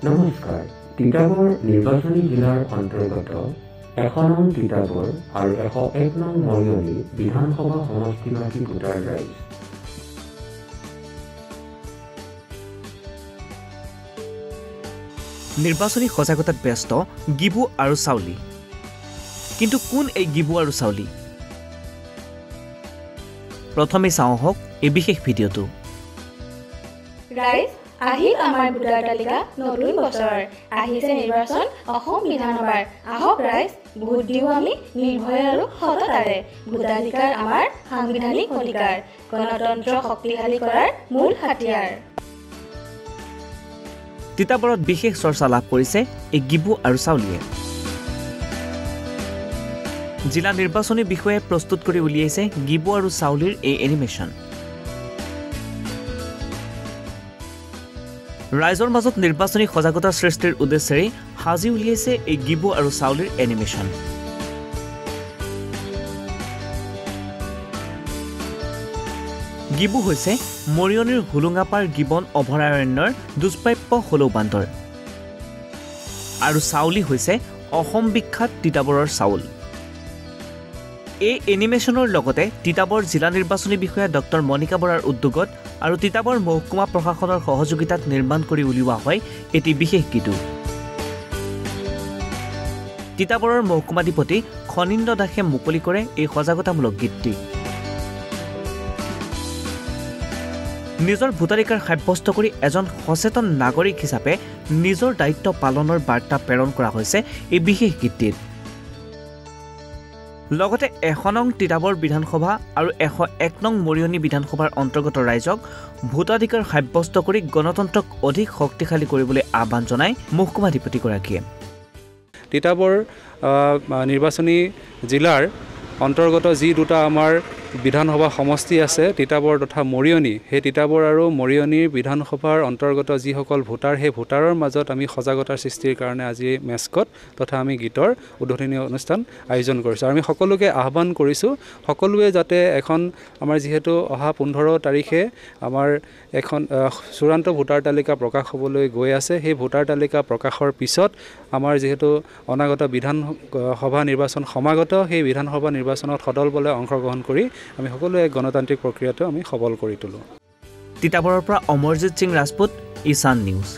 নমস্কাৰ। তিতাবৰ নিৰ্বাচনী জিলাৰ অন্তৰ্গত ১০০ নং তিতাবৰ আৰু ১০১ নং মৰিয়নি বিধানসভা সমষ্টিবাসী ভোটাৰ ৰাইজ। নিৰ্বাচনী সজাগতাত ব্যস্ত গিবু আৰু চাউলি। কিন্তু কোন এই গিবু আৰু চাউলি? প্ৰথমে চাওঁ হওক এই বিশেষ ভিডিঅ'টো। ৰাইজ আহিল আমাৰ ভোটাৰ তালিকা নতুন বছৰ আহিছে নিৰ্বাচন অসম বিধানসভাৰ আহক ৰাইজ ভোট দিওঁ আমি নিৰ্ভয় আৰু সততাৰে ভোটাধিকাৰ আমাৰ সাংবিধানিক অধিকাৰ গণতন্ত্ৰ শক্তিশালী কৰাৰ মূল হাতিয়াৰ। তিতাবৰত বিশেষ চৰ্চা লাভ কৰিছে এই গিবু আৰু চাউলিয়ে। জিলা নিৰ্বাচনী বিষয়ে প্ৰস্তুত কৰি উলিয়াইছে গিবু আৰু চাউলিৰ এই এনিমেশ্যন। ৰাইজৰ মাজত নিৰ্বাচনী সজাগতা সৃষ্টিৰ উদ্দেশ্যেৰে সাজি উলিয়াইছে এই গিবু আৰু চাউলিৰ এনিমেশ্যন। গিবু হৈছে মৰিয়নিৰ হুলুঙাপাৰ গিবন অভয়াৰণ্যৰ দুষ্প্ৰাপ্য হলৌ বান্দৰ আৰু চাউলি হৈছে অসম বিখ্যাত তিতাবৰৰ চাউল। এই এনিমেশ্যনৰ লগতে তিতাবৰ জিলা নিৰ্বাচনী বিষয়া ডক্টৰ মণিকা বৰাৰ উদ্যোগত আৰু তিতাবৰ মহকুমা প্ৰশাসনৰ সহযোগিতাত নিৰ্মাণ কৰি উলিওৱা হয় এটি বিশেষ গীতো। তিতাবৰৰ মহকুমাধিপতি খনীন্দ্ৰ দাসে মুকলি কৰে এই সজাগতামূলক গীতটি। নিজৰ ভোটাধিকাৰ সাব্যস্ত কৰি এজন সচেতন নাগৰিক হিচাপে নিজৰ দায়িত্ব পালনৰ বাৰ্তা প্ৰেৰণ কৰা হৈছে এই বিশেষ গীতটিত। লগতে ১০০ নং তিতাবৰ বিধানসভা আৰু ১০১ নং মৰিয়নি বিধানসভাৰ অন্তৰ্গত ৰাইজক ভোটাধিকাৰ সাব্যস্ত কৰি গণতন্ত্ৰক অধিক শক্তিশালী কৰিবলৈ আহ্বান জনায় মহকুমাধিপতিগৰাকীয়ে। তিতাবৰ নিৰ্বাচনী জিলাৰ অন্তৰ্গত যি দুটা আমাৰ বিধানসভা সমষ্টি আছে তিতাবৰ তথা মৰিয়নি, সেই তিতাবৰ আৰু মৰিয়নিৰ বিধানসভাৰ অন্তৰ্গত যিসকল ভোটাৰ সেই ভোটাৰৰ মাজত আমি সজাগতাৰ সৃষ্টিৰ কাৰণে আজি মেস্কট তথা আমি গীতৰ উদ্বোধনী অনুষ্ঠান আয়োজন কৰিছোঁ। আৰু আমি সকলোকে আহ্বান কৰিছোঁ সকলোৱে যাতে এখন আমাৰ যিহেতু অহা ১৫ তাৰিখে আমাৰ এখন চূড়ান্ত ভোটাৰ তালিকা প্ৰকাশ হ'বলৈ গৈ আছে, সেই ভোটাৰ তালিকা প্ৰকাশৰ পিছত আমাৰ যিহেতু অনাগত বিধানসভা নিৰ্বাচন সমাগত, সেই বিধানসভা নিৰ্বাচনত সদল বলে অংশগ্ৰহণ কৰি আমি সকলোৱে গণতান্ত্ৰিক প্ৰক্ৰিয়াটো আমি সবল কৰি তোলোঁ। তিতাবৰৰ পৰা অমৰজিৎ সিং ৰাজপুত, ঈশান নিউজ।